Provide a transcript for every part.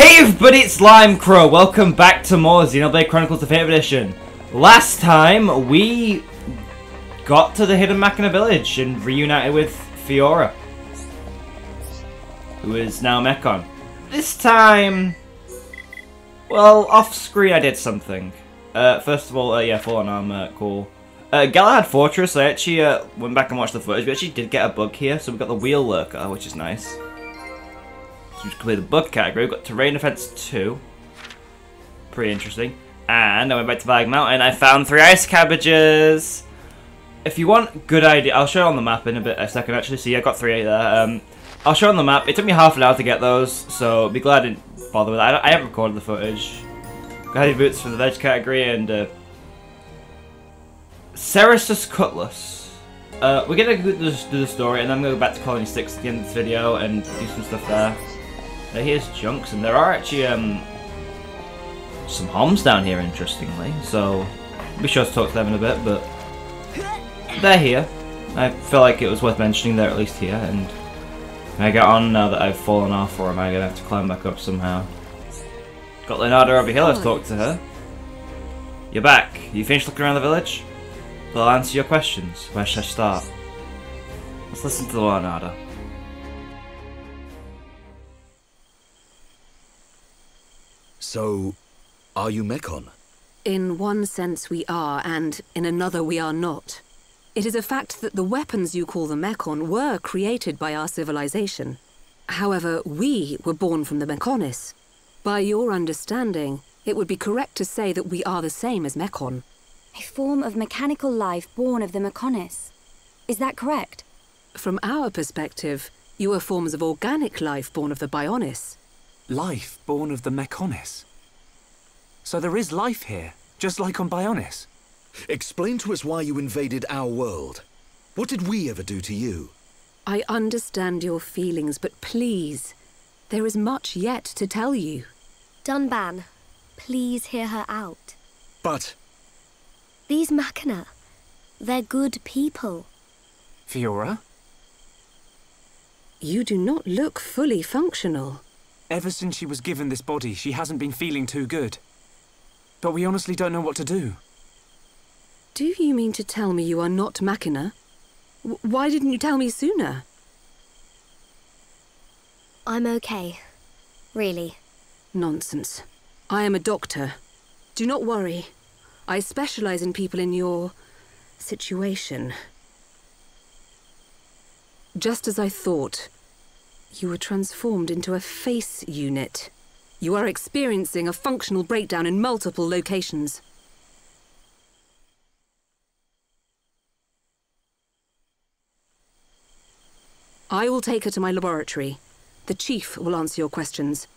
Hey everybody, it's Lime Crow. Welcome back to more Xenoblade Chronicles Definitive Edition. Last time we got to the hidden Machina village and reunited with Fiora, who is now Mechon. This time, well, off screen I did something. First of all, yeah, full on armor, cool. Galahad Fortress, I actually went back and watched the footage. We actually did get a bug here, so we got the Wheel Lurker, which is nice. So we complete the bug category. We've got Terrain Defense 2. Pretty interesting. And I went back to Bag Mountain. I found 3 ice cabbages. If you want good idea, I'll show you on the map in a second actually. See, I got 3 there. I'll show you on the map. It took me half an hour to get those, so be glad I didn't bother with that. I haven't recorded the footage. Got heavy boots for the veg category and Cerasus Cutlass. We're gonna do the story, and then I'm gonna go back to Colony 6 at the end of this video and do some stuff there. Here's Junks, and there are actually some homs down here, interestingly. So I'll be sure to talk to them in a bit, but they're here. I feel like it was worth mentioning they're at least here. And can I get on now that I've fallen off, or am I gonna have to climb back up somehow? Got Leonardo over here. Let's talk to her. You're back. You finished looking around the village? Well, I'll answer your questions. Where should I start? Let's listen to Leonardo. So, are you Mechon? In one sense we are, and in another we are not. It is a fact that the weapons you call the Mechon were created by our civilization. However, we were born from the mechonis. By your understanding, it would be correct to say that we are the same as Mechon. A form of mechanical life born of the mechonis. Is that correct? From our perspective, you are forms of organic life born of the bionis. Life born of the mechonis. So there is life here, just like on Bionis. Explain to us why you invaded our world. What did we ever do to you? I understand your feelings, but please, there is much yet to tell you. Dunban, please hear her out. But... these Machina, they're good people. Fiora? You do not look fully functional. Ever since she was given this body, she hasn't been feeling too good. But we honestly don't know what to do. Do you mean to tell me you are not Machina? Why didn't you tell me sooner? I'm okay. Really. Nonsense. I am a doctor. Do not worry. I specialize in people in your situation. Just as I thought. You were transformed into a face unit. You are experiencing a functional breakdown in multiple locations. I will take her to my laboratory. The Chief will answer your questions.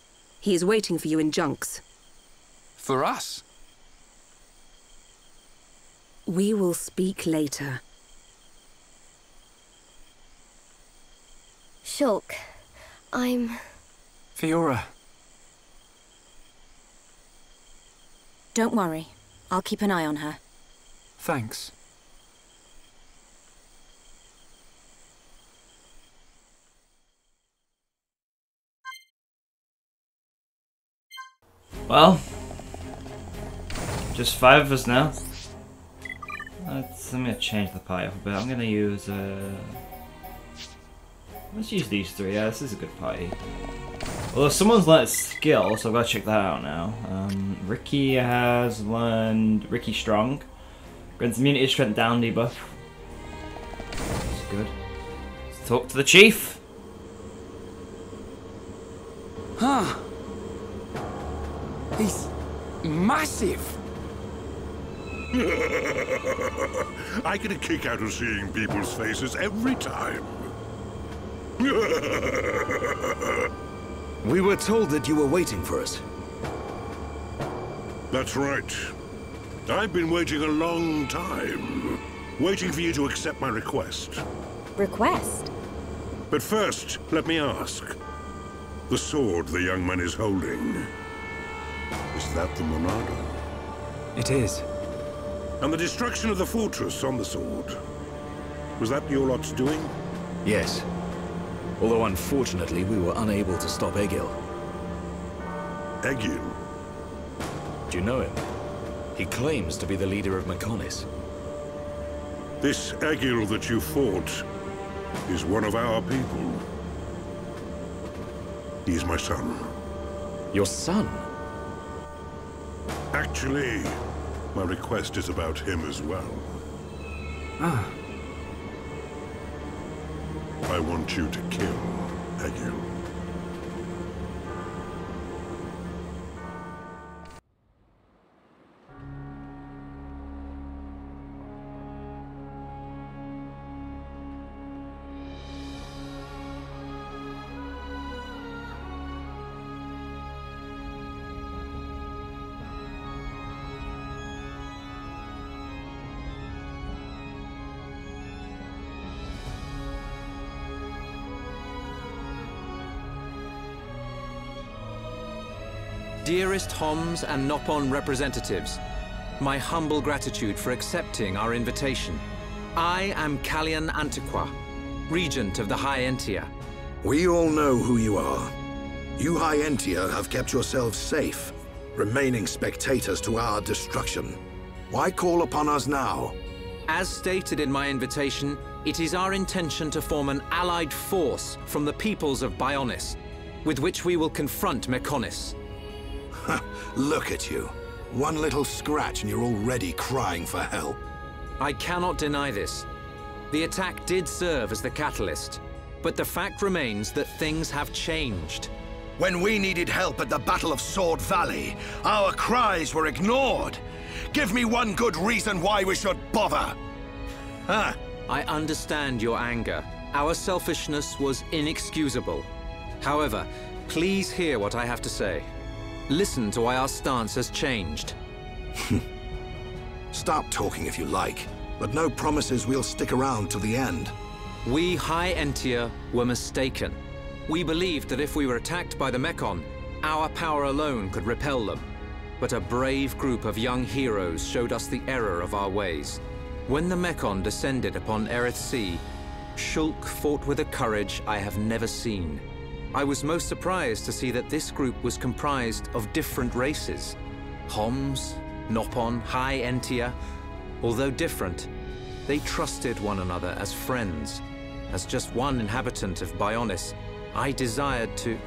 He is waiting for you in Junks. For us? We will speak later. Shulk, I'm... Fiora. Don't worry. I'll keep an eye on her. Thanks. Well, just 5 of us now. I'm gonna change the party up a bit. I'm gonna use let's use these 3. Yeah, this is a good party. Although someone's learned skill, so I've got to check that out now. Ricky has learned Ricky Strong. Grants immunity strength down debuff. That's good. Let's talk to the Chief. Huh. He's massive. I get a kick out of seeing people's faces every time. We were told that you were waiting for us. That's right. I've been waiting a long time. Waiting for you to accept my request. Request? But first, let me ask. The sword the young man is holding. Is that the Monado? It is. And the destruction of the fortress on the sword. Was that your lot's doing? Yes. Although unfortunately we were unable to stop Egil. Egil. Do you know him? He claims to be the leader of mechonis. This Egil that you fought is one of our people. He's my son. Your son? Actually, my request is about him as well. Ah. I want you to kill Egil. Dearest Homs and Nopon representatives, my humble gratitude for accepting our invitation. I am Kallian Antiqua, Regent of the High Entia. We all know who you are. You High Entia have kept yourselves safe, remaining spectators to our destruction. Why call upon us now? As stated in my invitation, it is our intention to form an allied force from the peoples of Bionis, with which we will confront mechonis. Look at you. One little scratch and you're already crying for help. I cannot deny this. The attack did serve as the catalyst, but the fact remains that things have changed. When we needed help at the Battle of Sword Valley, our cries were ignored. Give me one good reason why we should bother. Huh? I understand your anger. Our selfishness was inexcusable. However, please hear what I have to say. Listen to why our stance has changed. Stop talking if you like, but no promises we'll stick around till the end. We High Entia were mistaken. We believed that if we were attacked by the Mechon, our power alone could repel them. But a brave group of young heroes showed us the error of our ways. When the Mechon descended upon Erith Sea, Shulk fought with a courage I have never seen. I was most surprised to see that this group was comprised of different races. Homs, Nopon, High Entia. Although different, they trusted one another as friends. As just one inhabitant of Bionis, I desired to...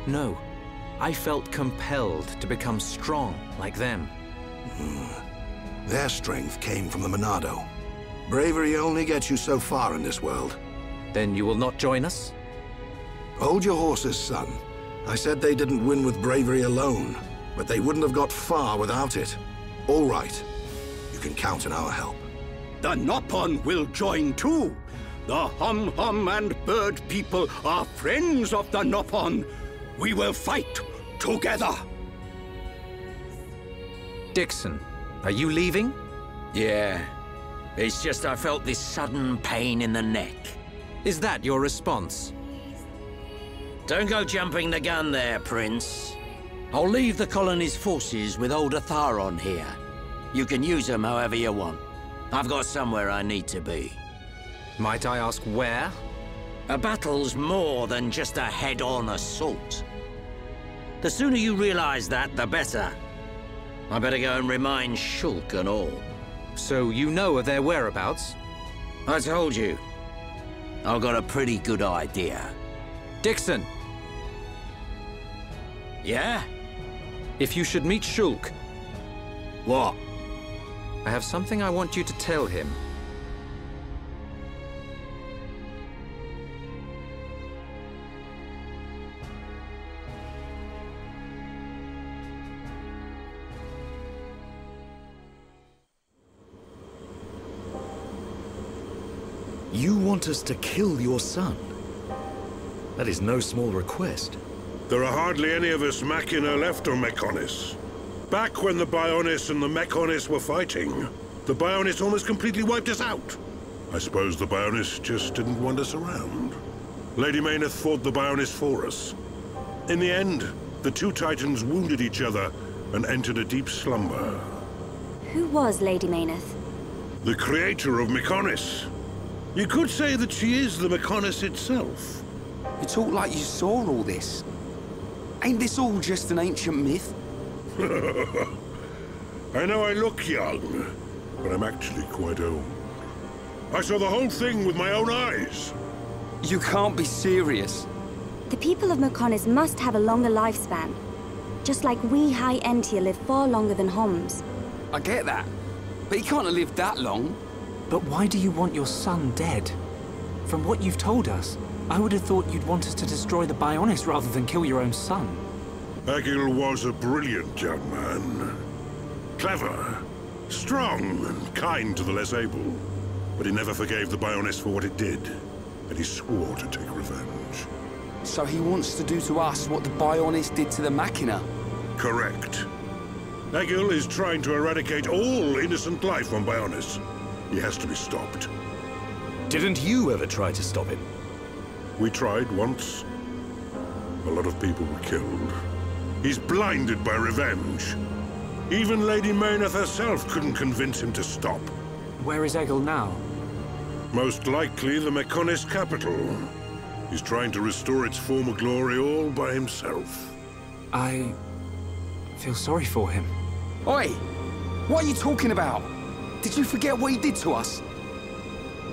No, I felt compelled to become strong like them. Their strength came from the Monado. Bravery only gets you so far in this world. Then you will not join us? Hold your horses, son. I said they didn't win with bravery alone, but they wouldn't have got far without it. All right. You can count on our help. The Nopon will join too. The Hum-Hum and Bird people are friends of the Nopon. We will fight together. Dixon, are you leaving? Yeah. It's just I felt this sudden pain in the neck. Is that your response? Don't go jumping the gun there, Prince. I'll leave the colony's forces with old Atharon here. You can use them however you want. I've got somewhere I need to be. Might I ask where? A battle's more than just a head-on assault. The sooner you realize that, the better. I better go and remind Shulk and all. So you know of their whereabouts? I told you. I've got a pretty good idea. Dixon! Yeah? If you should meet Shulk... What? I have something I want you to tell him. You want us to kill your son? That is no small request. There are hardly any of us Machina left on Mechonis. Back when the Bionis and the Mechonis were fighting, the Bionis almost completely wiped us out. I suppose the Bionis just didn't want us around. Lady Mayneth fought the Bionis for us. In the end, the two Titans wounded each other and entered a deep slumber. Who was Lady Mayneth? The creator of Mechonis. You could say that she is the Mechonis itself. You talk like you saw all this. Ain't this all just an ancient myth? I know I look young, but I'm actually quite old. I saw the whole thing with my own eyes. You can't be serious. The people of mechonis must have a longer lifespan. Just like we High Entia live far longer than Homs. I get that, but he can't have lived that long. But why do you want your son dead? From what you've told us, I would have thought you'd want us to destroy the Bionis rather than kill your own son. Egil was a brilliant young man. Clever, strong, and kind to the less able. But he never forgave the Bionis for what it did, and he swore to take revenge. So he wants to do to us what the Bionis did to the Machina? Correct. Egil is trying to eradicate all innocent life on Bionis. He has to be stopped. Didn't you ever try to stop him? We tried once. A lot of people were killed. He's blinded by revenge. Even Lady Mayneth herself couldn't convince him to stop. Where is Egil now? Most likely the mechonis capital. He's trying to restore its former glory all by himself. I feel sorry for him. Oi! What are you talking about? Did you forget what he did to us?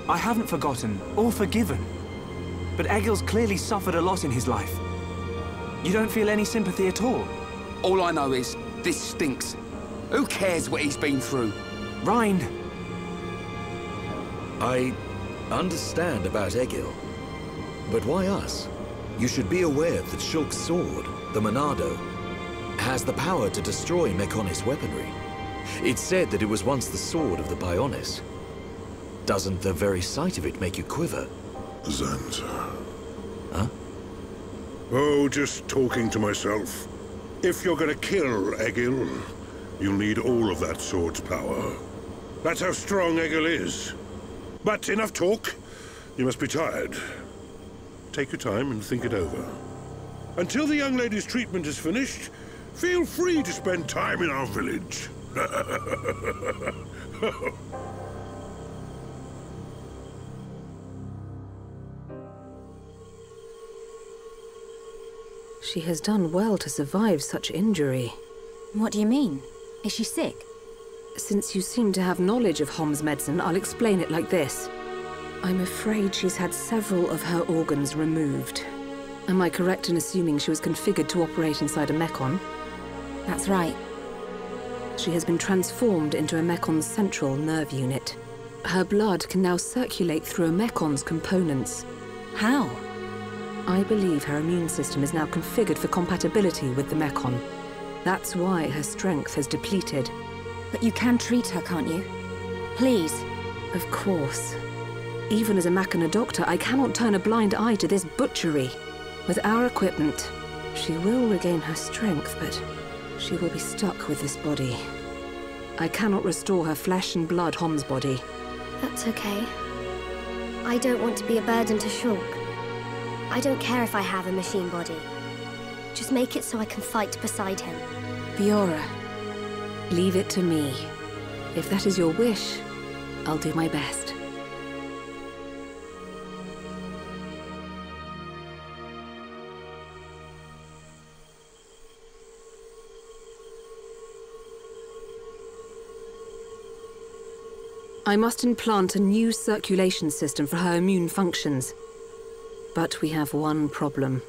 I haven't forgotten or forgiven. But Egil's clearly suffered a lot in his life. You don't feel any sympathy at all? All I know is, this stinks. Who cares what he's been through? Rind! I understand about Egil. But why us? You should be aware that Shulk's sword, the Monado, has the power to destroy mechonis weaponry. It's said that it was once the sword of the Bionis. Doesn't the very sight of it make you quiver? Zanza. Huh? Oh, just talking to myself. If you're gonna kill Egil, you'll need all of that sword's power. That's how strong Egil is. But enough talk. You must be tired. Take your time and think it over. Until the young lady's treatment is finished, feel free to spend time in our village. She has done well to survive such injury. What do you mean? Is she sick? Since you seem to have knowledge of Hom's medicine, I'll explain it like this. I'm afraid she's had several of her organs removed. Am I correct in assuming she was configured to operate inside a mechon? That's right. She has been transformed into a mecon's central nerve unit. Her blood can now circulate through a mecon's components. How? I believe her immune system is now configured for compatibility with the mechon. That's why her strength has depleted. But you can treat her, can't you? Please. Of course. Even as a Machina doctor, I cannot turn a blind eye to this butchery. With our equipment, she will regain her strength, but she will be stuck with this body. I cannot restore her flesh and blood Hom's body. That's okay. I don't want to be a burden to Shulk. I don't care if I have a machine body. Just make it so I can fight beside him. Fiora, leave it to me. If that is your wish, I'll do my best. I must implant a new circulation system for her immune functions. But we have one problem.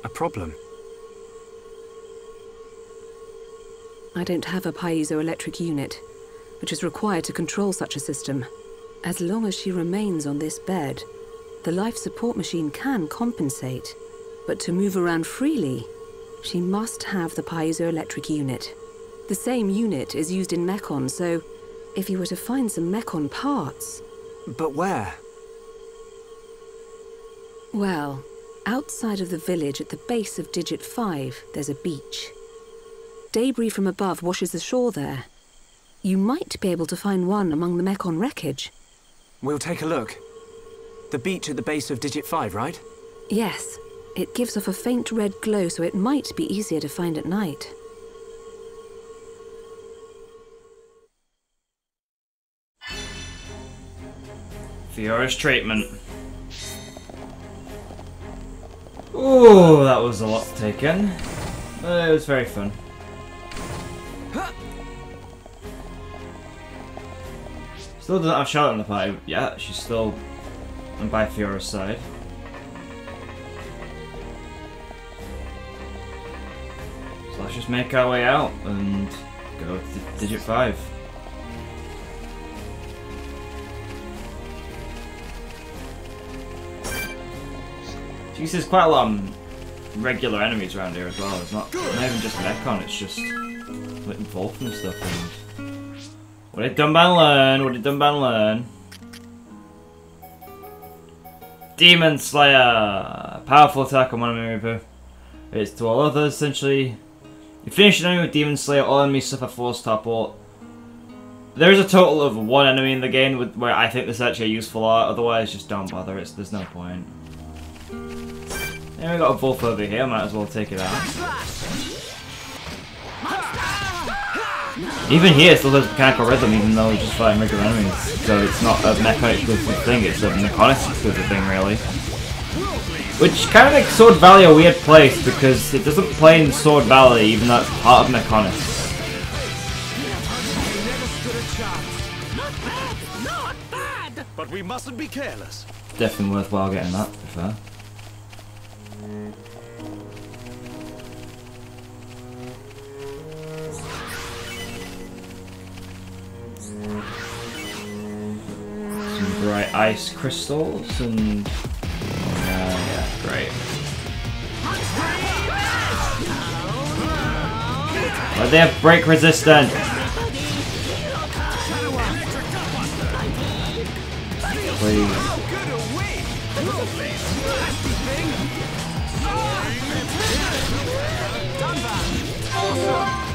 A problem? I don't have a piezoelectric unit, which is required to control such a system. As long as she remains on this bed, the life support machine can compensate. But to move around freely, she must have the piezoelectric unit. The same unit is used in Mechon, so if you were to find some Mechon parts... But where? Well, outside of the village at the base of Digit 5, there's a beach. Debris from above washes ashore there. You might be able to find one among the Mechon wreckage. We'll take a look. The beach at the base of Digit 5, right? Yes. It gives off a faint red glow, so it might be easier to find at night. Fiora's treatment. Ooh, that was a lot to take in. It was very fun. Still doesn't have Charlotte in the party yet. She's still on by Fiora's side. So let's just make our way out and go to Digit 5. Jeez, there's quite a lot of regular enemies around here as well. It's not even just Mechon, it's just like Wolf and stuff. And what did Dunban learn? What did Dunban learn? Demon Slayer! Powerful attack on one enemy move. It's to all others, essentially. You finish an enemy with Demon Slayer, all enemies suffer force topple. There is a total of 1 enemy in the game where I think this is actually a useful art, otherwise just don't bother, there's no point. Yeah, we got a Wolf over here, might as well take it out. Even here it still has mechanical rhythm, even though we're just fighting regular enemies. So it's not a mechanic exclusive thing, it's a mechonis exclusive thing, really. Which kind of makes Sword Valley a weird place, because it doesn't play in Sword Valley, even though it's part of mechonis. But we mustn't be careless. Definitely worthwhile getting that, to be fair. Some bright ice crystals and yeah, great. But they have break resistant. Please.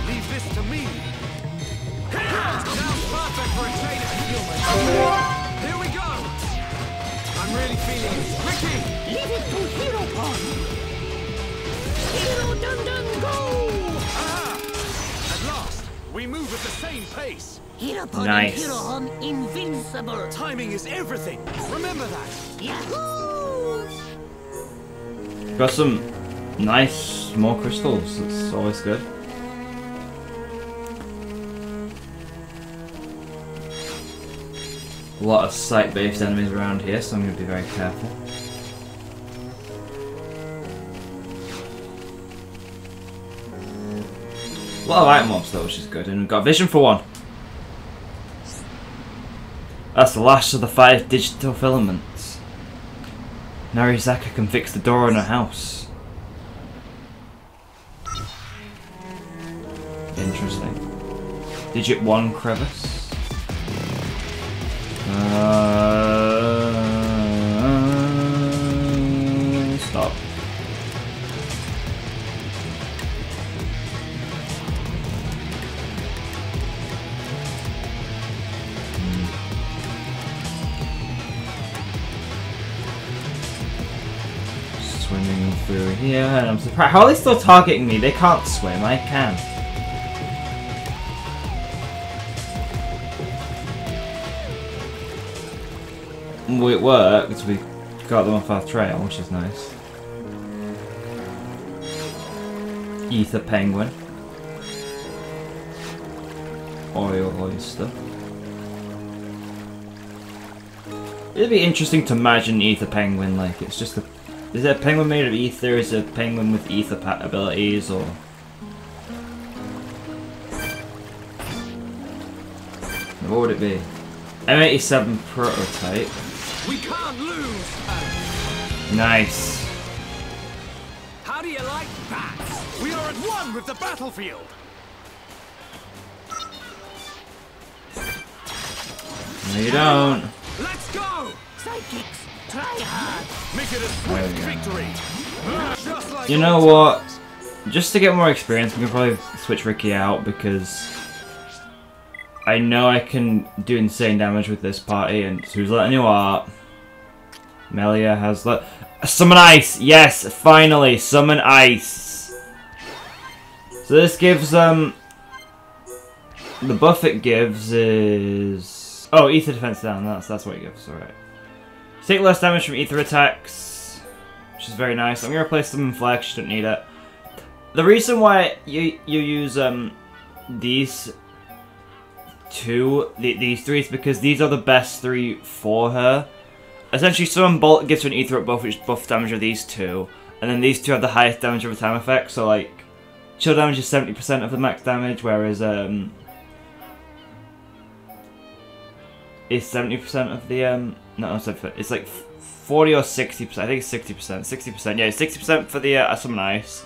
Leave this to me. Sounds perfect for a trainer. Here we go. I'm really feeling it. Ricky, leave it to Hero Pond. Hero Dun Dun go! Aha! At last, we move at the same pace. Hero Pond Nice. and Hero Hon invincible. Timing is everything. Remember that. Yahoo! Got some nice small crystals, that's always good. A lot of site-based enemies around here, so I'm going to be very careful. A lot of item mobs though, which is good, and we've got vision for one. That's the last of the 5 digital filaments. Narizaka can fix the door in her house. Interesting. Digit 1 crevice. Stop. Swimming through here, and I'm surprised. How are they still targeting me? They can't swim, I can. It worked, we got them off our trail, which is nice. Ether Penguin. Oil Oyster. It'd be interesting to imagine Ether Penguin, like it's just a... Is it a penguin made of ether? Is it a penguin with ether abilities, or... What would it be? M87 prototype. We can't lose. Nice. How do you like that? We are at one with the battlefield. No, you don't. Let's go. Sidekicks, try hard. Make it a swift victory. Just like You know what? Just to get more experience, we can probably switch Ricky out because I know I can do insane damage with this party, and who's letting you out? Melia has let... Summon Ice! Yes, finally! Summon Ice! So this gives, the buff it gives is... Oh, Ether defense down, that's what it gives, alright. Take less damage from Ether attacks, which is very nice. I'm gonna replace them in flex. Don't need it. The reason why you use these these three is because these are the best three for her. Essentially, Summon Bolt gives her an Ether up buff, which buff damage of these two, and then these two have the highest damage over time effect. So like, chill damage is 70% of the max damage, whereas it's 70% of the no, it's like 40 or 60%. I think it's 60%. 60%. Yeah, 60% for the Summon Ice.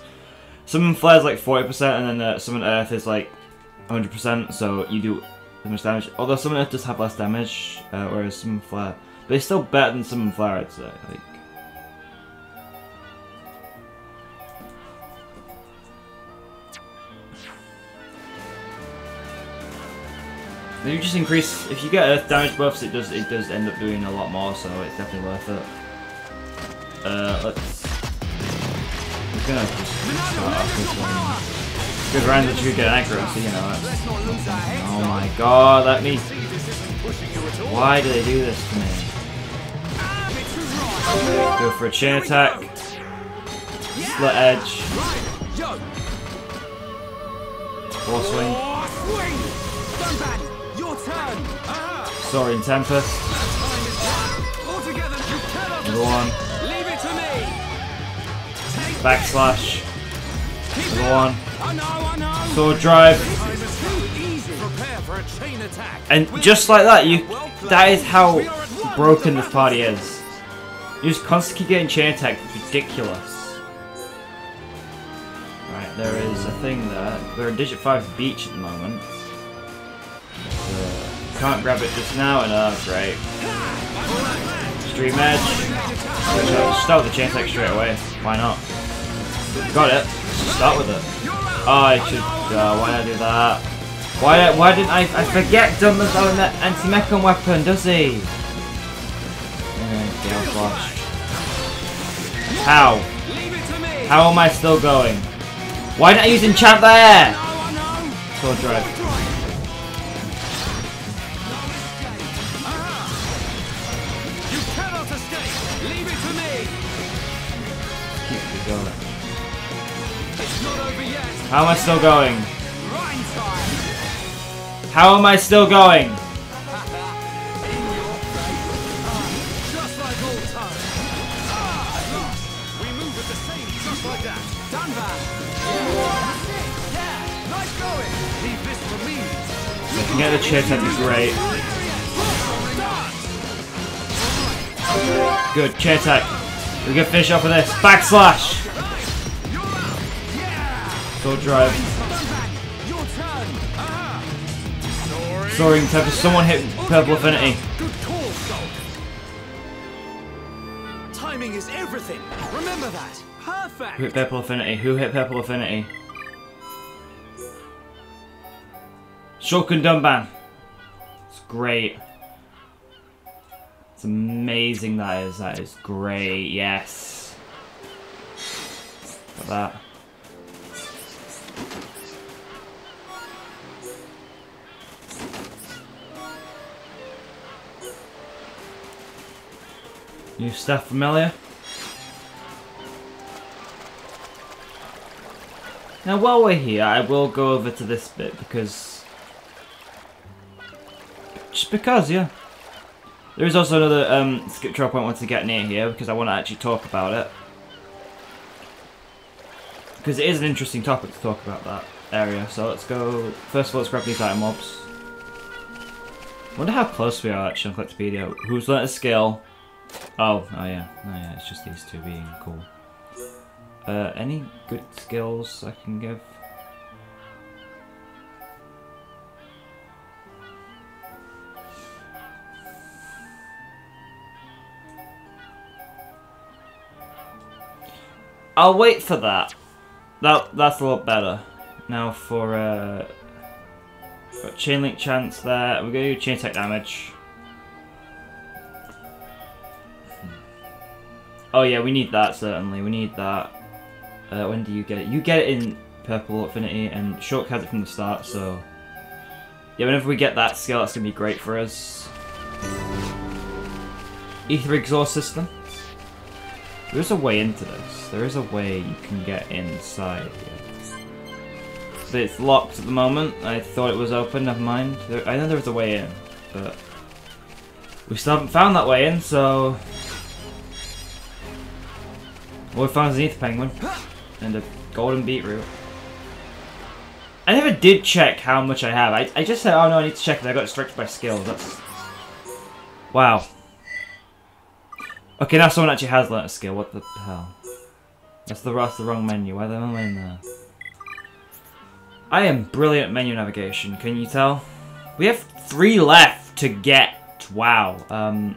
Summon Flare is like 40%, and then Summon Earth is like 100%. So you do as much damage. Although Summon Earth does have less damage, whereas Summon Flare, but it's still better than Summon Flare, I'd say. Like, you just increase, if you get Earth damage buffs, it does end up doing a lot more, so it's definitely worth it. We're gonna just start off with good round that you get accuracy, you know. Oh my god, let me. Why do they do this to me? Go for a chain attack. Split edge. War swing. Soaring Tempest. Another one. Backslash. Another one. Sword Drive. And just like that, that is how broken this party is. You just constantly getting chain attacked. It's ridiculous. Right, there is a thing there. We're in Digit 5 Beach at the moment. Can't grab it just now, and great. Stream Edge. Just start with the chain attack straight away. Why not? Got it. Just start with it. Oh, I should. Why did I do that? Why didn't I forget Dunman's own anti-mechon weapon, does he? Gale Flash. How? How am I still going? Why didn't I use enchant there? Sword Drive. How am I still going? How am I still going? Just like old times. We move at the same, just like that. Done that. Yeah, nice going. Leave this for me. If I can get the chip, that'd be great. Good, chain attack. We can finish off with this. Backslash! Sword Drive. Soaring Tempest. Someone hit Purple Affinity. Timing is everything. Remember that. Perfect. Who hit Purple Affinity? Who hit Purple Affinity? Shulkin Dunban. It's great. It's amazing, that is. That is great. Yes. Got that. New stuff familiar? Now while we're here, I will go over to this bit because... Just because, yeah. There is also another skip trail point I want to get near here because I want to actually talk about it. Because it is an interesting topic to talk about, that area. So let's go... First of all, let's grab these item mobs. I wonder how close we are actually on Collectopedia. Who's learnt a skill? Oh yeah, it's just these two being cool. Any good skills I can give? I'll wait for that. That's a lot better. Now for got chain link chance there. We're gonna do chain attack damage. Oh yeah, we need that certainly. We need that. When do you get it? You get it in Purple Affinity, and Shulk has it from the start. So yeah, whenever we get that skill, that's gonna be great for us. Ether Exhaust System. There's a way into this. There is a way you can get inside here. But it's locked at the moment. I thought it was open, never mind. I know there was a way in, but we still haven't found that way in, so all we found is an ether penguin and a golden beetroot. I never did check how much I have. I just said, oh no, I need to check it. I got distracted by skills. That's... Wow. Okay, now someone actually has learnt a skill. What the hell? That's the wrong menu. Why the hell am I in there? I am brilliant at menu navigation. Can you tell? We have 3 left to get. Wow. Might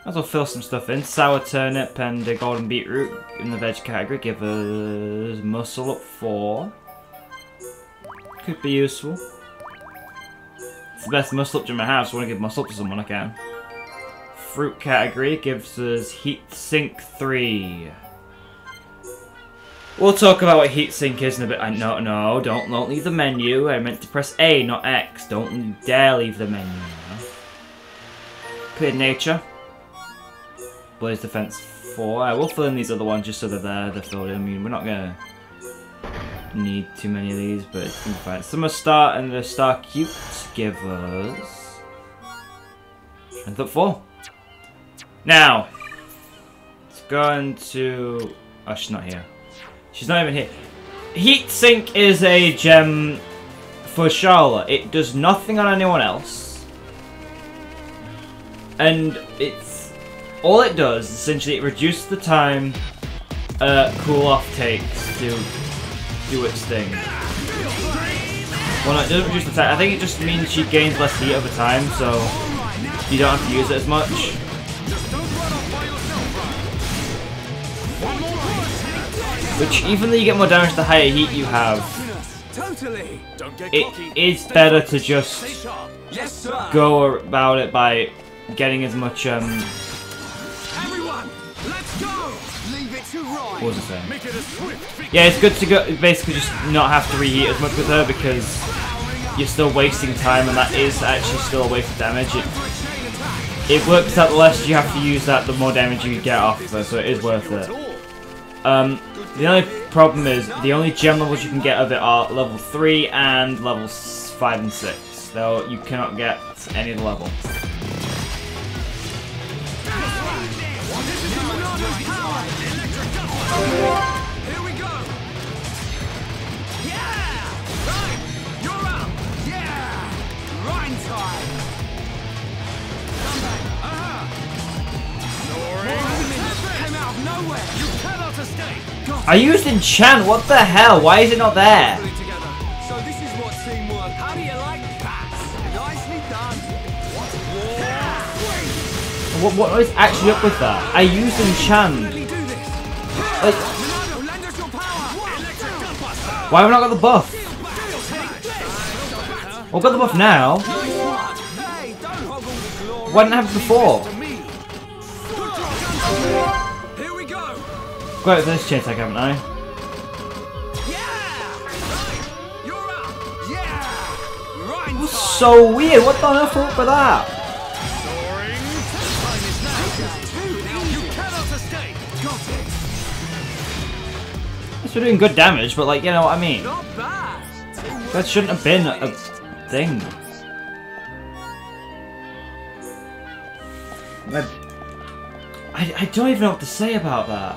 as well fill some stuff in. Sour turnip and a golden beetroot in the veg category. Give us muscle up 4. Could be useful. It's the best muscle up gem I have, so I want to give muscle up to someone I can. Fruit category gives us heat sink 3. We'll talk about what heat sink is in a bit. No, don't leave the menu. I meant to press A, not X. Don't dare leave the menu. Clear nature. Blaze defense 4. I will fill in these other ones just so they're filled in. I mean, we're not gonna need too many of these, but it's gonna be fine. Summer Star and the Star Cute give us strength up 4. Now, let's go into... Oh, she's not here. She's not even here. Heat Sink is a gem for Charlotte. It does nothing on anyone else. And it's... All it does, essentially, it reduces the time cool off takes to do its thing. Well, no, it doesn't reduce the time. I think it just means she gains less heat over time, so you don't have to use it as much. Which, even though you get more damage the higher heat you have, it is better to just go about it by getting as much, what was it saying? Yeah, it's good to go, basically just not have to reheat as much with her because you're still wasting time and that is actually still a waste of damage. It works out the less you have to use that, the more damage you get off of her, so it is worth it. The only problem is, the only gem levels you can get of it are level 3 and levels 5 and 6. Though you cannot get any of the level. Here we go! Yeah! Right! You're up! Yeah! Rhyme time! Came out of nowhere! You cannot escape! I used enchant, what the hell? Why is it not there? So this is what teamwork. How do you like that? Nicely done. What is actually up with that? I used enchant. Like, why have I not got the buff? Well, I've got the buff now. Why didn't I have it before? Got it for this chain attack, haven't I? That was so weird. What the earth up with that? We're doing good damage, but like, you know what I mean. That shouldn't have been a thing. I don't even know what to say about that.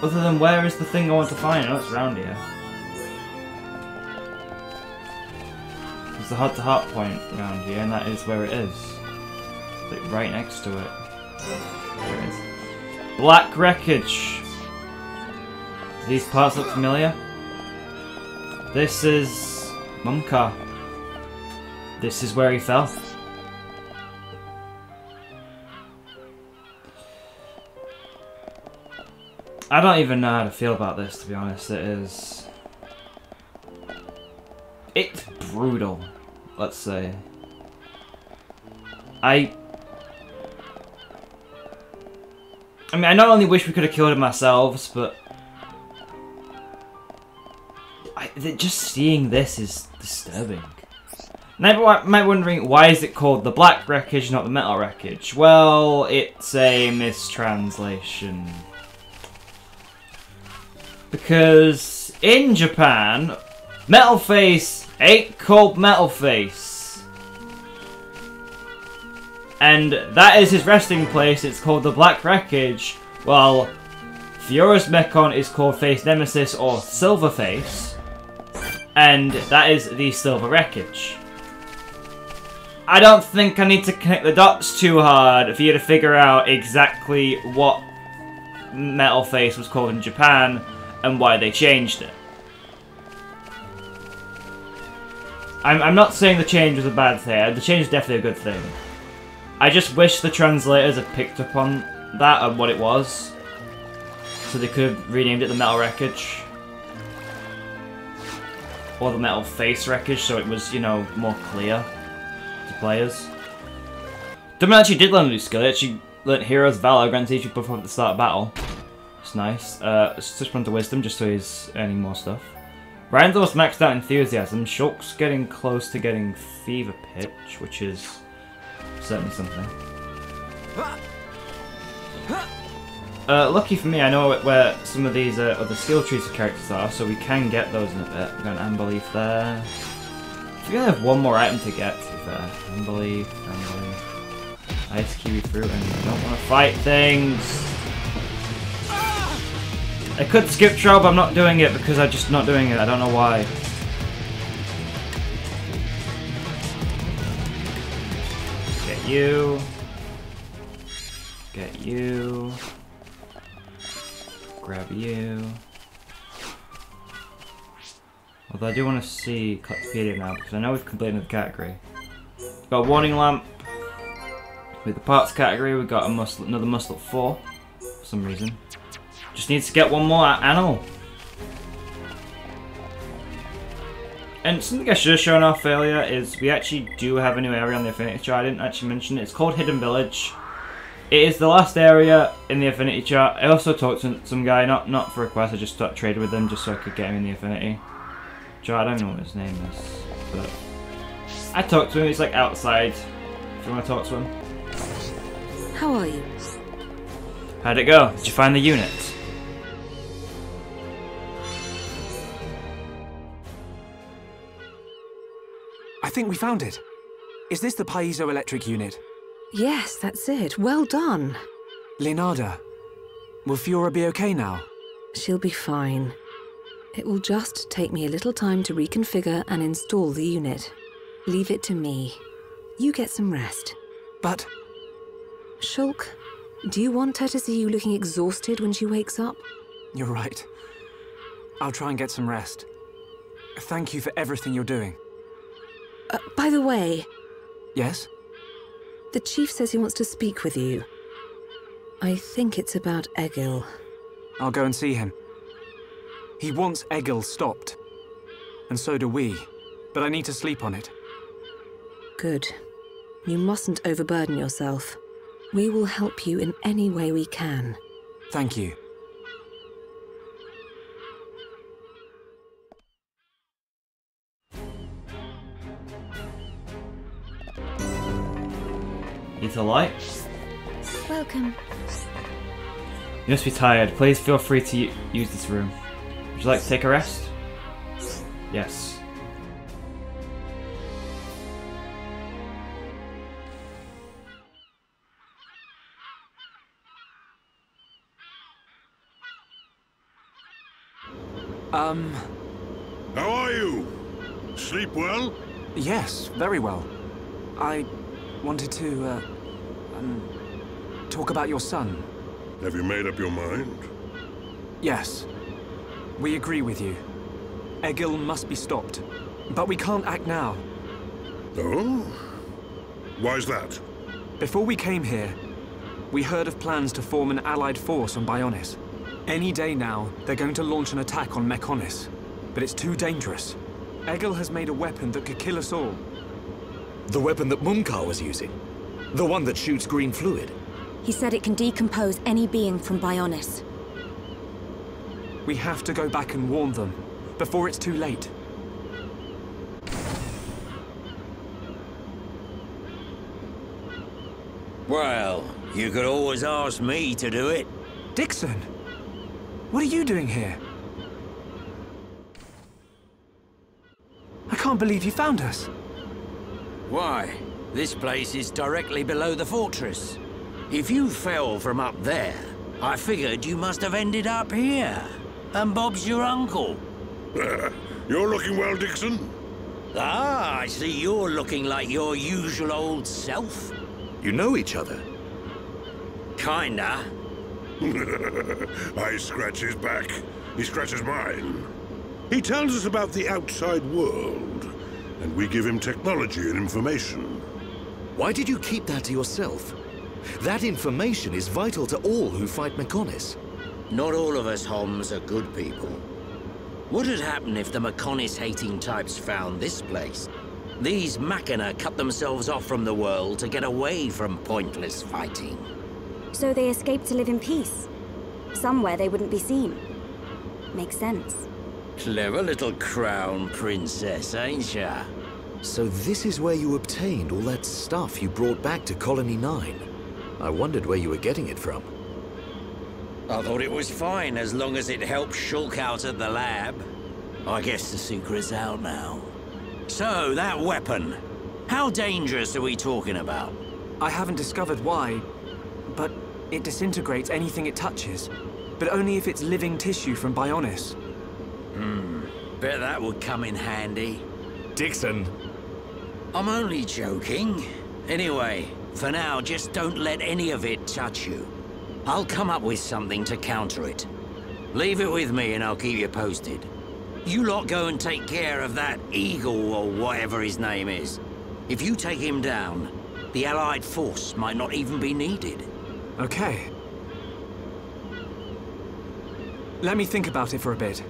Other than where is the thing I want to find? Oh, it's around here. There's the heart-to-heart point around here, and that is where it is. Like right next to it. There it is. Black Wreckage. Do these parts look familiar? This is Mumka. This is where he fell. I don't even know how to feel about this, to be honest. It's brutal, let's say. I mean, I not only wish we could have killed him ourselves, but just seeing this is disturbing. Now you might be wondering, why is it called the Black Wreckage, not the Metal Wreckage? Well, it's a mistranslation. Because in Japan, Metal Face ain't called Metal Face. And that is his resting place, it's called the Black Wreckage, while Fiora's Mechon is called Face Nemesis or Silver Face, and that is the Silver Wreckage. I don't think I need to connect the dots too hard for you to figure out exactly what Metal Face was called in Japan and why they changed it. I'm not saying the change was a bad thing. The change is definitely a good thing. I just wish the translators had picked up on that and what it was, so they could have renamed it the Metal Wreckage. Or the Metal Face Wreckage, so it was, you know, more clear to players. Dumbman actually did learn a new skill. He actually learnt Hero's Valor, grants each buff at the start of battle. It's nice. Switch one to Wisdom, just so he's earning more stuff. Randall's maxed out Enthusiasm. Shulk's getting close to getting Fever Pitch, which is certainly something. Lucky for me, I know where some of these other skill trees of characters are, so we can get those in a bit. We've got an Unbelief there. I think I have one more item to get, to be fair. Unbelief. Ice Kiwi Fruit, and I don't want to fight things. I could skip trial, but I'm not doing it because I'm just not doing it. I don't know why. Get you. Get you. Grab you. Although I do want to see Collectopedia now, because I know we've completed the category. We've got a Warning Lamp. With the parts category, we've got another muscle at 4 for some reason. Just needs to get one more animal. And something I should have shown off earlier is we actually do have a new area on the Affinity chart. I didn't actually mention it. It's called Hidden Village. It is the last area in the Affinity chart. I also talked to some guy, not for a quest, I just traded with him just so I could get him in the Affinity chart. I don't know what his name is, but I talked to him. He's like outside if you want to talk to him. How are you? How'd it go? Did you find the unit? I think we found it. Is this the piezoelectric unit? Yes, that's it. Well done. Leonarda, will Fiora be okay now? She'll be fine. It will just take me a little time to reconfigure and install the unit. Leave it to me. You get some rest. But... Shulk, do you want her to see you looking exhausted when she wakes up? You're right. I'll try and get some rest. Thank you for everything you're doing. By the way... Yes? The chief says he wants to speak with you. I think it's about Egil. I'll go and see him. He wants Egil stopped. And so do we. But I need to sleep on it. Good. You mustn't overburden yourself. We will help you in any way we can. Thank you. Eat a light. Welcome. You must be tired. Please feel free to use this room. Would you like to take a rest? Yes. How are you? Sleep well? Yes, very well. I wanted to, talk about your son. Have you made up your mind? Yes. We agree with you. Egil must be stopped. But we can't act now. Oh? Why's that? Before we came here, we heard of plans to form an allied force on Bionis. Any day now, they're going to launch an attack on Mechonis. But it's too dangerous. Egil has made a weapon that could kill us all. The weapon that Mumkar was using? The one that shoots green fluid? He said it can decompose any being from Bionis. We have to go back and warn them, before it's too late. Well, you could always ask me to do it. Dixon! What are you doing here? I can't believe you found us. Why? This place is directly below the fortress. If you fell from up there, I figured you must have ended up here. And Bob's your uncle. You're looking well, Dixon. Ah, I see you're looking like your usual old self. You know each other? Kinda. I scratch his back. He scratches mine. He tells us about the outside world, and we give him technology and information. Why did you keep that to yourself? That information is vital to all who fight mechonis. Not all of us Homs are good people. What would happen if the mechonis-hating types found this place? These machina cut themselves off from the world to get away from pointless fighting. So they escaped to live in peace. Somewhere they wouldn't be seen. Makes sense. Clever little crown princess, ain't ya? So this is where you obtained all that stuff you brought back to Colony 9. I wondered where you were getting it from. I thought it was fine as long as it helped Shulk out at the lab. I guess the secret's out now. So, that weapon. How dangerous are we talking about? I haven't discovered why, but it disintegrates anything it touches. But only if it's living tissue from Bionis. Bet that would come in handy. Dixon! I'm only joking. Anyway, for now, just don't let any of it touch you. I'll come up with something to counter it. Leave it with me and I'll keep you posted. You lot go and take care of that Eagle or whatever his name is. If you take him down, the Allied force might not even be needed. Okay. Let me think about it for a bit.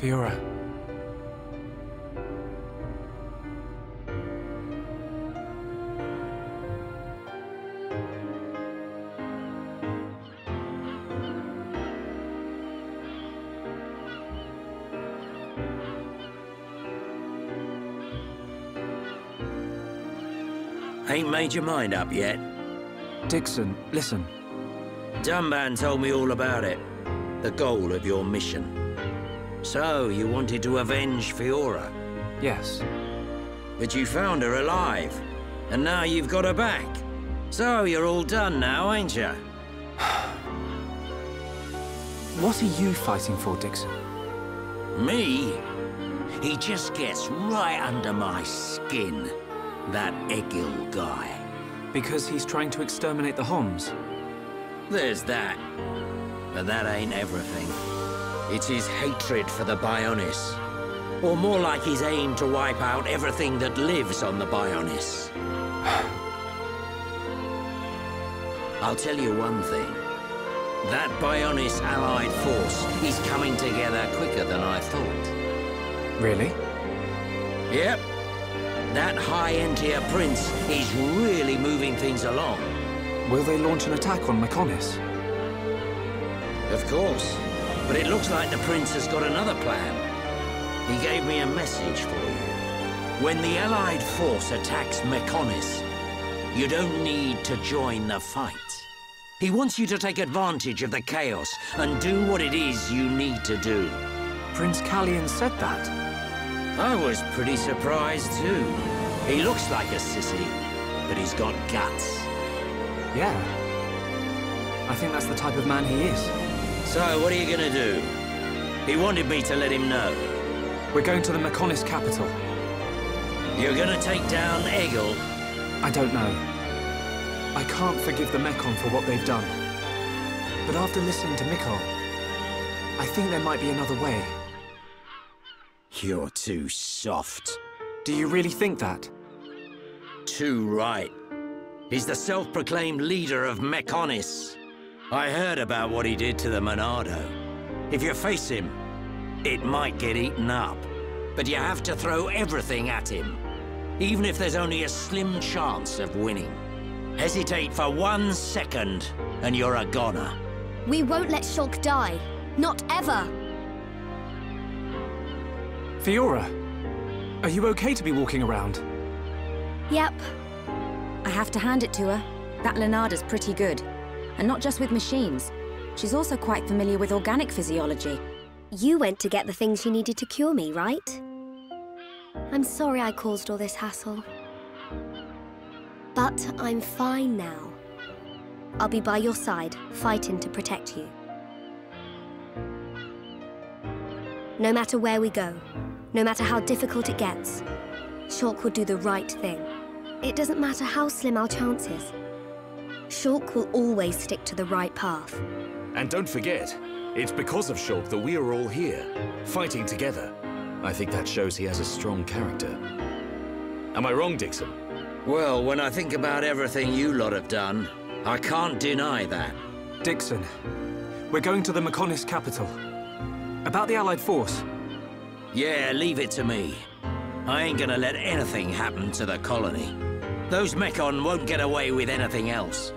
Fiora. Ain't made your mind up yet? Dixon, listen. Dunban told me all about it. The goal of your mission. So, you wanted to avenge Fiora? Yes. But you found her alive. And now you've got her back. So, you're all done now, ain't you? What are you fighting for, Dixon? Me? He just gets right under my skin. That Egil guy. Because he's trying to exterminate the Homs? There's that. But that ain't everything. It's his hatred for the Bionis. Or more like his aim to wipe out everything that lives on the Bionis. I'll tell you one thing. That Bionis allied force is coming together quicker than I thought. Really? Yep. That high-end tier prince is really moving things along. Will they launch an attack on mechonis? Of course. But it looks like the prince has got another plan. He gave me a message for you. When the allied force attacks mechonis, you don't need to join the fight. He wants you to take advantage of the chaos and do what it is you need to do. Prince Callian said that. I was pretty surprised too. He looks like a sissy, but he's got guts. Yeah. I think that's the type of man he is. So, what are you gonna do? He wanted me to let him know. We're going to the mechonis capital. You're gonna take down Egil? I don't know. I can't forgive the Mechon for what they've done. But after listening to Mikkel, I think there might be another way. You're too soft. Do you really think that? Too right. He's the self-proclaimed leader of mechonis. I heard about what he did to the Monado. If you face him, it might get eaten up. But you have to throw everything at him, even if there's only a slim chance of winning. Hesitate for 1 second, and you're a goner. We won't let Shulk die. Not ever. Fiora, are you okay to be walking around? Yep. I have to hand it to her. That Leonarda's pretty good. And not just with machines. She's also quite familiar with organic physiology. You went to get the things you needed to cure me, right? I'm sorry I caused all this hassle. But I'm fine now. I'll be by your side, fighting to protect you. No matter where we go, no matter how difficult it gets, Shulk will do the right thing. It doesn't matter how slim our chances. Shulk will always stick to the right path. And don't forget, it's because of Shulk that we are all here, fighting together. I think that shows he has a strong character. Am I wrong, Dixon? Well, when I think about everything you lot have done, I can't deny that. Dixon, we're going to the mechonis capital. About the Allied force. Yeah, leave it to me. I ain't gonna let anything happen to the colony. Those mechon won't get away with anything else.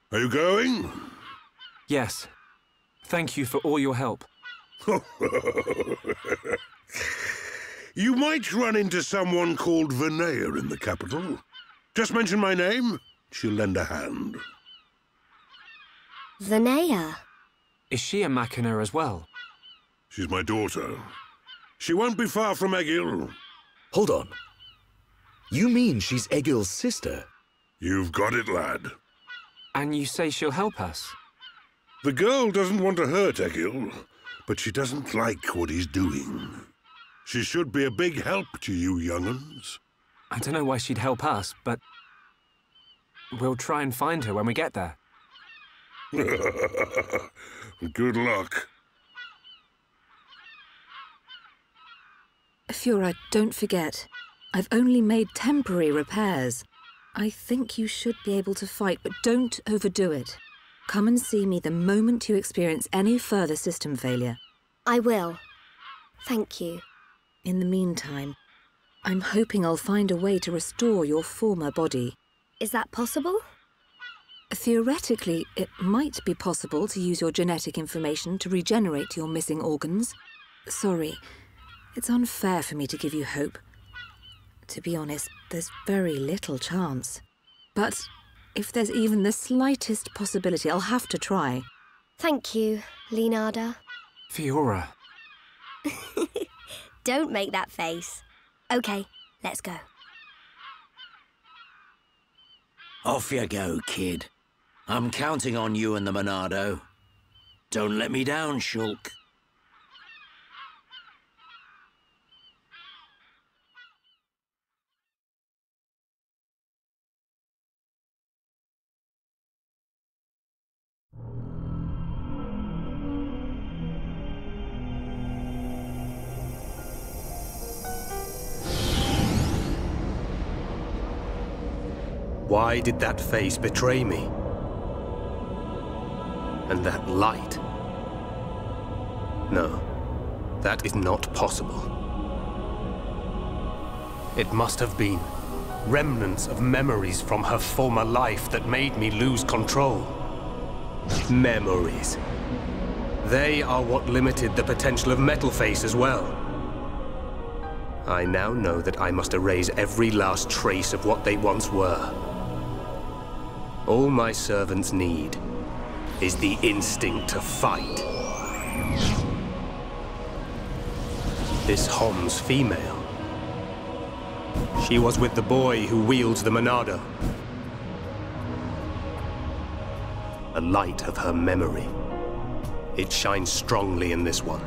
Are you going? Yes. Thank you for all your help. You might run into someone called Vinaya in the capital. Just mention my name, she'll lend a hand. Vinaya? Is she a machina as well? She's my daughter. She won't be far from Egil. Hold on. You mean she's Egil's sister? You've got it, lad. And you say she'll help us? The girl doesn't want to hurt Egil, but she doesn't like what he's doing. She should be a big help to you young'uns. I don't know why she'd help us, but we'll try and find her when we get there. Good luck. Fiora, don't forget, I've only made temporary repairs. I think you should be able to fight, but don't overdo it. Come and see me the moment you experience any further system failure. I will. Thank you. In the meantime, I'm hoping I'll find a way to restore your former body. Is that possible? Theoretically, it might be possible to use your genetic information to regenerate your missing organs. Sorry, it's unfair for me to give you hope. To be honest, there's very little chance. But if there's even the slightest possibility, I'll have to try. Thank you, Leonarda. Fiora. Don't make that face. Okay, let's go. Off you go, kid. I'm counting on you and the Monado. Don't let me down, Shulk. Why did that face betray me? And that light? No, that is not possible. It must have been remnants of memories from her former life that made me lose control. Memories. They are what limited the potential of Metalface as well. I now know that I must erase every last trace of what they once were. All my servants need is the instinct to fight. This Hom's female. She was with the boy who wields the Monado. A light of her memory. It shines strongly in this one.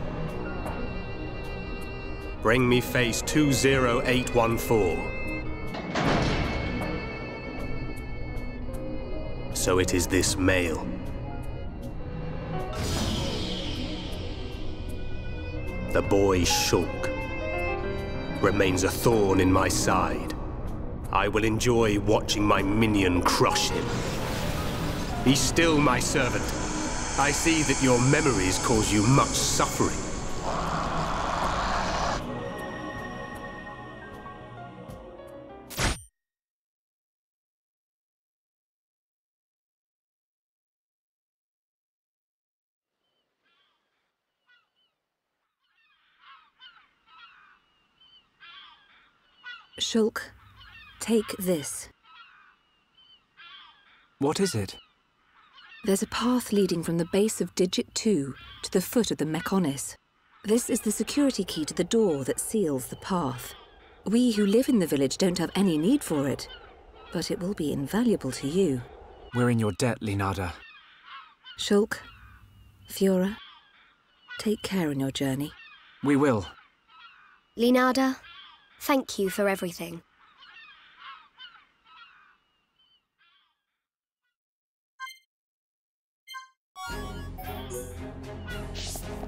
Bring me face 20814. So it is this male. the boy Shulk remains a thorn in my side. I will enjoy watching my minion crush him. Be still, my servant. I see that your memories cause you much suffering. Shulk, take this. What is it? There's a path leading from the base of Digit 2 to the foot of the mechonis. This is the security key to the door that seals the path. We who live in the village don't have any need for it, but it will be invaluable to you. We're in your debt, Linada. Shulk, Fiora, take care on your journey. We will. Linada, thank you for everything.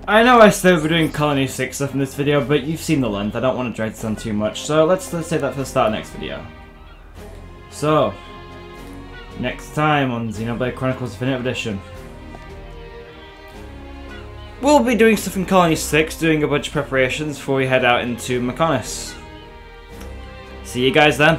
I know I said we're doing Colony 6 stuff in this video, but you've seen the length. I don't want to drag this on too much, so let's say that for the start of next video. So, next time on Xenoblade Chronicles Definitive Edition, we'll be doing stuff in Colony 6, doing a bunch of preparations before we head out into mechonis. See you guys then.